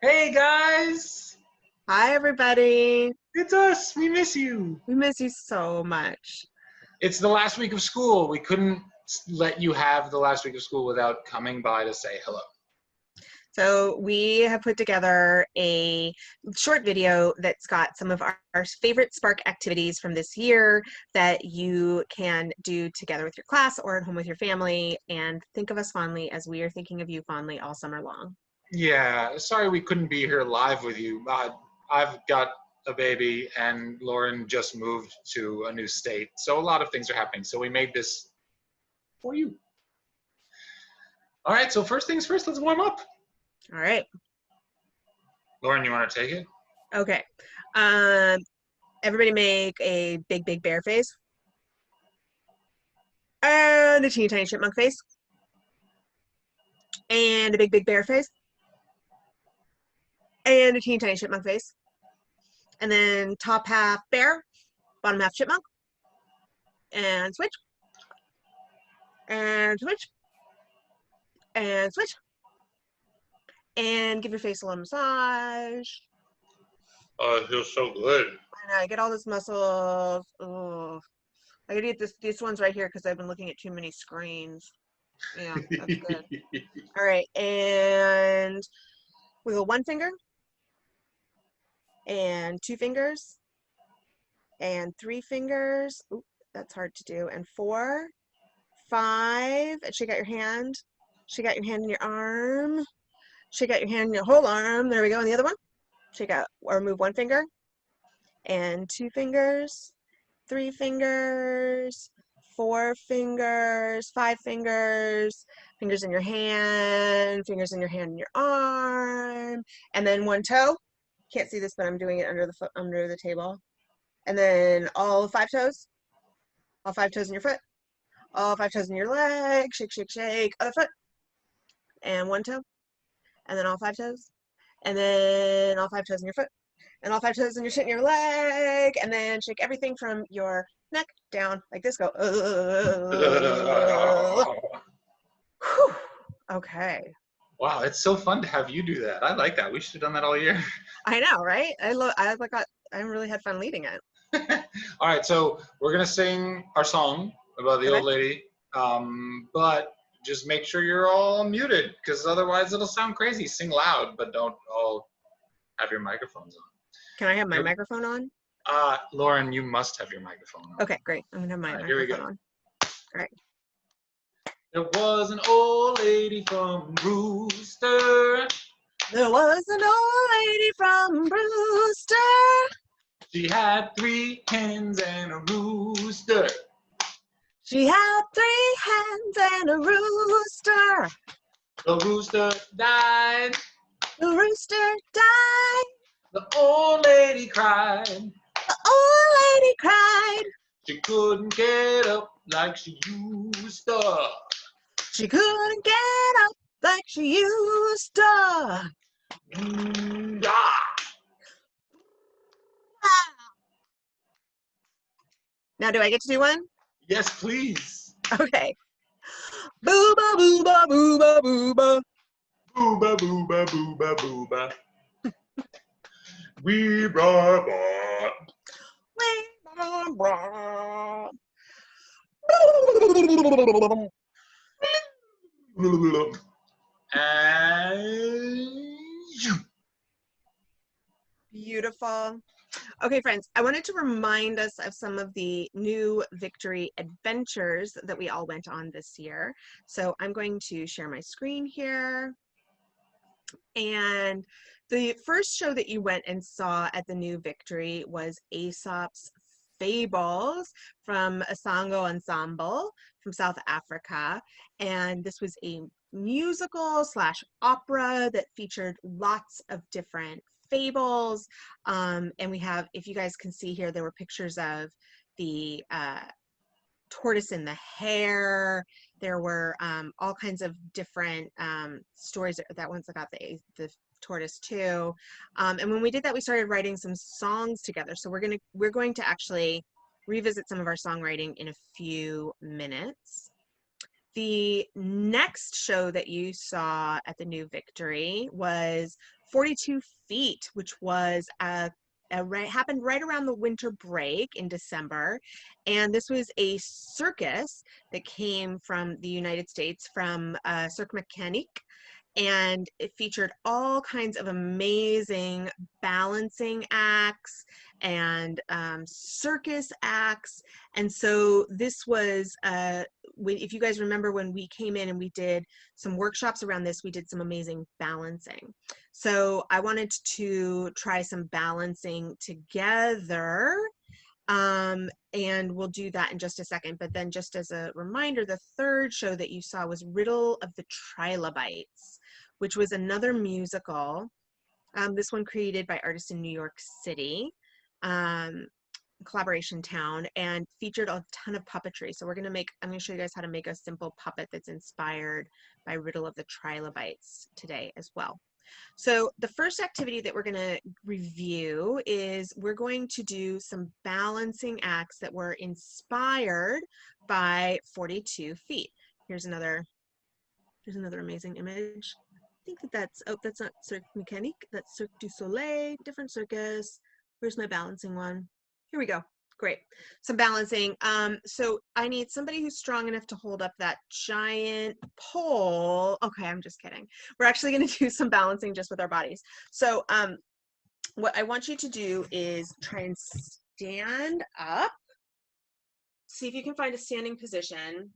Hey guys! Hi, everybody. It's us! We miss you! We miss you so much. It's the last week of school. We couldn't let you have the last week of school without coming by to say hello. So, we have put together a short video that's got some of our favorite Spark activities from this year that you can do together with your class or at home with your family, and think of us fondly as we are thinking of you fondly all summer long. Yeah, sorry we couldn't be here live with you. I've got a baby and Lauren just moved to a new state. So a lot of things are happening. So we made this for you. All right, so first things first, let's warm up. All right. Lauren, you want to take it? Okay. Um, Everybody make a big, big bear face. And a teeny tiny chipmunk face. And a big, big bear face. And a teeny tiny chipmunk face. And then top half bear, bottom half chipmunk. And switch. And switch. And switch. And give your face a little massage. Oh, it feels so good. And I get all those muscles. Oh, I gotta get these ones right here because I've been looking at too many screens. Yeah, that's good. All right, and wiggle one finger, and two fingers, and three fingers. Oop, that's hard to do. And four, five. And shake out your hand. Shake out your hand in your arm. Shake out your hand in your whole arm. There we go. And the other one. Shake out or move one finger, and two fingers, three fingers, four fingers, five fingers, fingers in your hand in your arm, and then one toe. Can't see this, but I'm doing it under the foot, under the table. And then all five toes in your foot, all five toes in your leg. Shake, shake, shake. Other foot, and one toe, and then all five toes, and then all five toes in your foot, and all five toes in your shit in your leg, and then shake everything from your neck down like this. Go. Whew. Okay. Wow, it's so fun to have you do that. I like that. We should have done that all year. I know, right? I really had fun leading it. All right, so we're gonna sing our song about the Okay. old lady, but just make sure you're all muted, because otherwise it'll sound crazy. Sing loud, but don't all have your microphones on. Can I have my microphone on? Lauren, you must have your microphone on. Okay, great. I'm gonna have my All right, here we microphone go. on. All right. There was an old lady from Brewster. There was an old lady from Brewster. She had 3 hens and a rooster. She had 3 hens and a rooster. The rooster died. The rooster died. The old lady cried. The old lady cried. She couldn't get up like she used to. She couldn't get up like she used to. Now, do I get to do one? Yes, please. Okay. Booba, booba, booba, booba. Booba, booba, booba, booba. We brought. And Beautiful. Okay, friends, I wanted to remind us of some of the new victory adventures that we all went on this year. So I'm going to share my screen here. And the first show that you went and saw at the New Victory was Aesop's Fables from Asango Ensemble from South Africa. And this was a musical slash opera that featured lots of different fables. And we have, if you guys can see here, there were pictures of the tortoise and the hare. There were all kinds of different stories. That one's about the tortoise too. And when we did that, we started writing some songs together. So we're going to actually revisit some of our songwriting in a few minutes. The next show that you saw at the New Victory was 42 feet, which was happened right around the winter break in December. And this was a circus that came from the United States, from Cirque Mécanique, and it featured all kinds of amazing balancing acts and circus acts. And so this was, if you guys remember when we came in and we did some workshops around this, we did some amazing balancing. So I wanted to try some balancing together. And we'll do that in just a second. But then just as a reminder, the third show that you saw was Riddle of the Trilobites, which was another musical. This one created by artists in New York City, Collaboration Town, and featured a ton of puppetry. So I'm gonna show you guys how to make a simple puppet that's inspired by Riddle of the Trilobites today as well. So the first activity that we're going to review is we're going to do some balancing acts that were inspired by 42 feet. Here's another amazing image. I think that's not Cirque Mécanique, that's Cirque du Soleil, different circus. Where's my balancing one? Here we go. Great. Some balancing. So I need somebody who's strong enough to hold up that giant pole. Okay, I'm just kidding. We're actually going to do some balancing just with our bodies. So what I want you to do is try and stand up. See if you can find a standing position.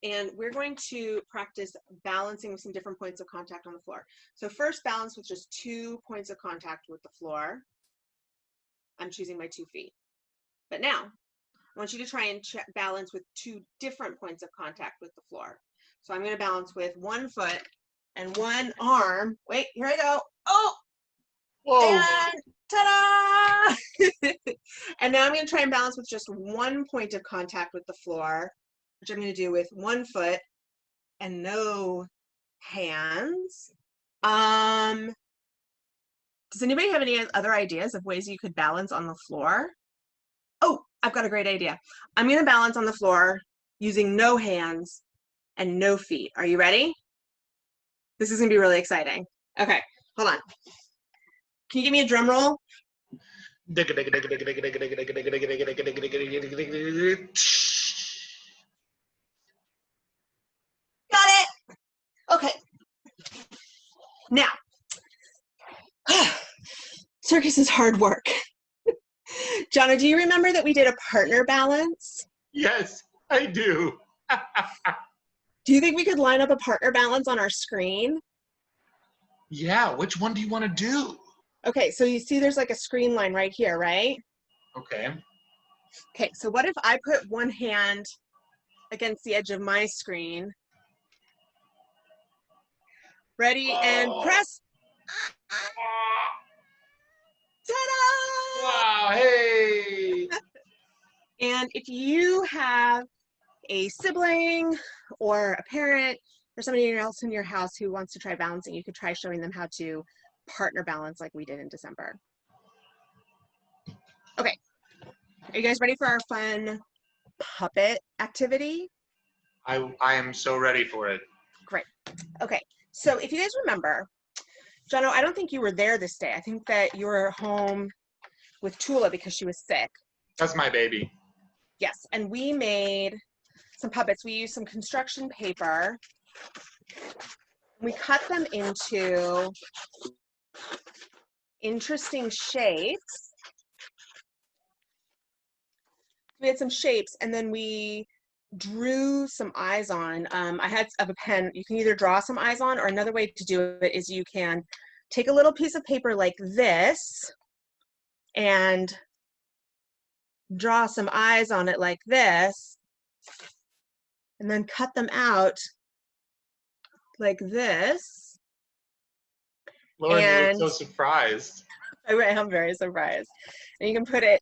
And we're going to practice balancing with some different points of contact on the floor. So first, balance with just 2 points of contact with the floor. I'm choosing my 2 feet. But now, I want you to try and balance with 2 different points of contact with the floor. So I'm going to balance with 1 foot and 1 arm. Wait, here I go. Oh! Whoa! And ta-da! And now I'm going to try and balance with just 1 point of contact with the floor, which I'm going to do with 1 foot and no hands. Does anybody have any other ideas of ways you could balance on the floor? Oh, I've got a great idea. I'm going to balance on the floor using no hands and no feet. Are you ready? This is going to be really exciting. Okay, hold on. Can you give me a drum roll? Got it. Okay. Now, circus is hard work. Jonna, do you remember that we did a partner balance? Yes, I do. Do you think we could line up a partner balance on our screen? Yeah, which one do you want to do? Okay, so you see there's like a screen line right here, right? Okay. Okay, so what if I put one hand against the edge of my screen? Ready and press. Ta-da! Wow, hey! And if you have a sibling or a parent or somebody else in your house who wants to try balancing, you could try showing them how to partner balance like we did in December. Okay, are you guys ready for our fun puppet activity? I am so ready for it. Great. Okay, so if you guys remember, Jono, I don't think you were there this day. I think that you were home with Tula because she was sick. That's my baby. Yes, and we made some puppets. We used some construction paper. We cut them into interesting shapes. We had some shapes, and then we drew some eyes on. I had a pen. You can either draw some eyes on, or another way to do it is you can take a little piece of paper like this and draw some eyes on it like this, and then cut them out like this. Lauren, you look so surprised. I am very surprised. And you can put it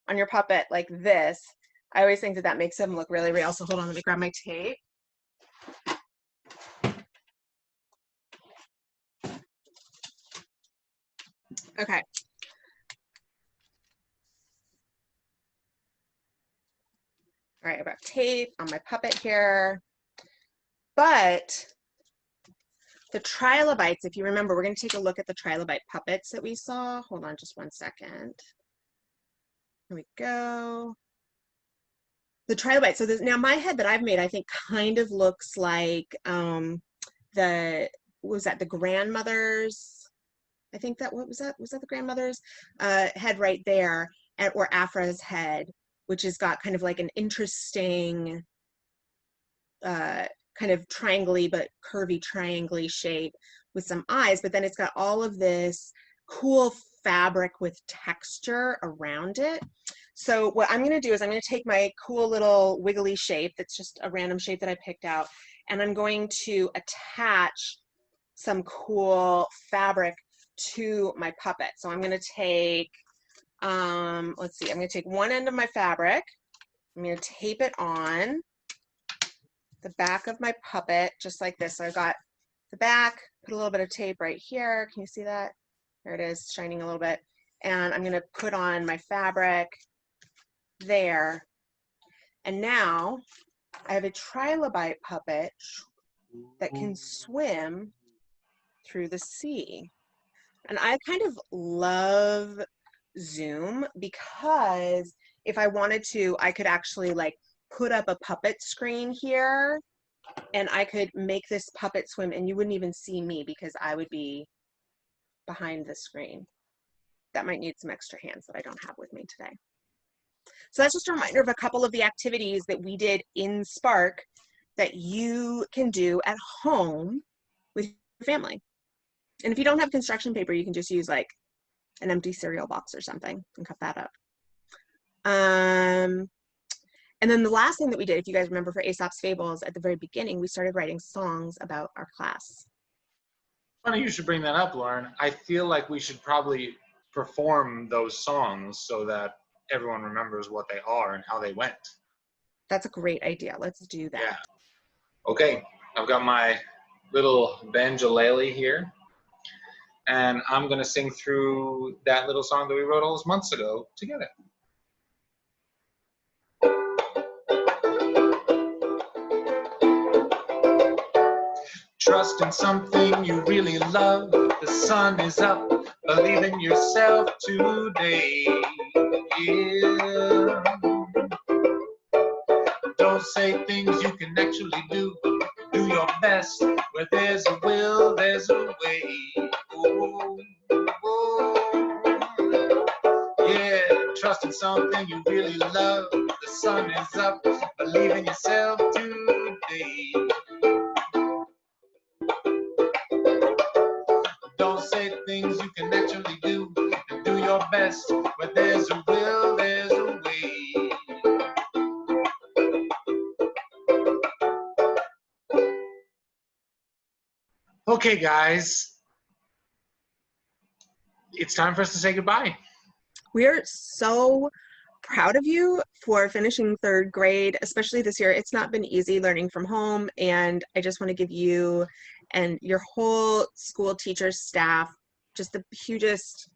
on your puppet like this. I always think that that makes them look really real. So hold on, let me grab my tape. Okay. All right, I've got tape on my puppet here. But The trilobites, if you remember, we're going to take a look at the trilobite puppets that we saw. Hold on just one second. Here we go. The trilobite. So this, now my head that I've made, I think kind of looks like the, what was that, the grandmother's, I think that, what was that? Was that the grandmother's head right there, or Afra's head, which has got kind of like an interesting kind of triangle-y but curvy triangle-y shape with some eyes, but then it's got all of this cool fabric with texture around it. So what I'm going to do is I'm going to take my cool little wiggly shape that's just a random shape that I picked out, and I'm going to attach some cool fabric to my puppet. So I'm going to take, let's see, I'm going to take one end of my fabric, I'm going to tape it on the back of my puppet, just like this. So I've got the back, put a little bit of tape right here. Can you see that? There it is, shining a little bit. And I'm gonna put on my fabric there. And now I have a trilobite puppet that can swim through the sea. And I kind of love Zoom because if I wanted to, I could actually like put up a puppet screen here and I could make this puppet swim and you wouldn't even see me because I would be behind the screen. That might need some extra hands that I don't have with me today. So that's just a reminder of a couple of the activities that we did in Spark that you can do at home with your family. And if you don't have construction paper, you can just use like an empty cereal box or something and cut that up. And then the last thing that we did, if you guys remember for Aesop's Fables, at the very beginning, we started writing songs about our class. Funny you should bring that up, Lauren. I feel like we should probably perform those songs so that everyone remembers what they are and how they went. That's a great idea. Let's do that. Yeah. Okay, I've got my little banjolele here, and I'm going to sing through that little song that we wrote all those months ago together. Trust in something you really love. The sun is up. Believe in yourself today. Yeah. Don't say things you can actually do. Do your best. Where there's a will, there's a way. Oh, oh. Yeah, trust in something you really love. The sun is up. Believe in yourself today. Don't say things you can actually do, and do your best. Where there's a will, there's a way. Okay, guys, it's time for us to say goodbye. We are so proud of you for finishing third grade, especially this year. It's not been easy learning from home, and I just want to give you and your whole school teachers, staff, just the hugest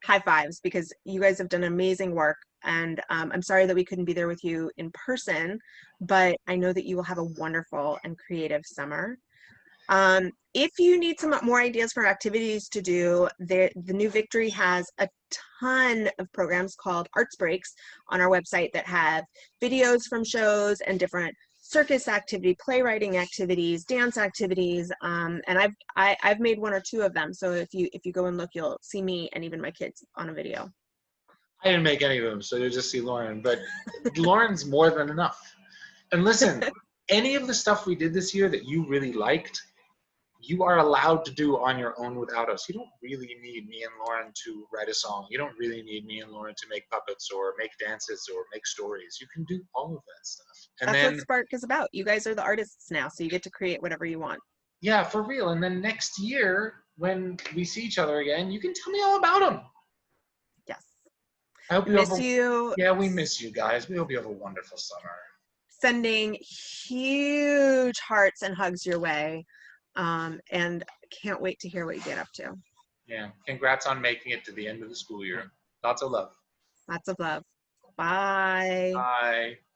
high fives because you guys have done amazing work. And I'm sorry that we couldn't be there with you in person, but I know that you will have a wonderful and creative summer. If you need some more ideas for activities to do, the New Victory has a ton of programs called Arts Breaks on our website that have videos from shows and different circus activity, playwriting activities, dance activities, and I've made one or two of them. So if you go and look, you'll see me and even my kids on a video. I didn't make any of them, so you'll just see Lauren, but Lauren's more than enough. And listen, any of the stuff we did this year that you really liked, you are allowed to do on your own without us. You don't really need me and Lauren to write a song. You don't really need me and Lauren to make puppets or make dances or make stories. You can do all of that stuff. And that's then, what Spark is about. You guys are the artists now, so you get to create whatever you want. Yeah, for real. And then next year, when we see each other again, you can tell me all about them. Yes. I hope Miss you. Yeah, we miss you guys. We hope you have a wonderful summer. Sending huge hearts and hugs your way. And can't wait to hear what you get up to. Yeah. Congrats on making it to the end of the school year. Lots of love. Lots of love. Bye. Bye.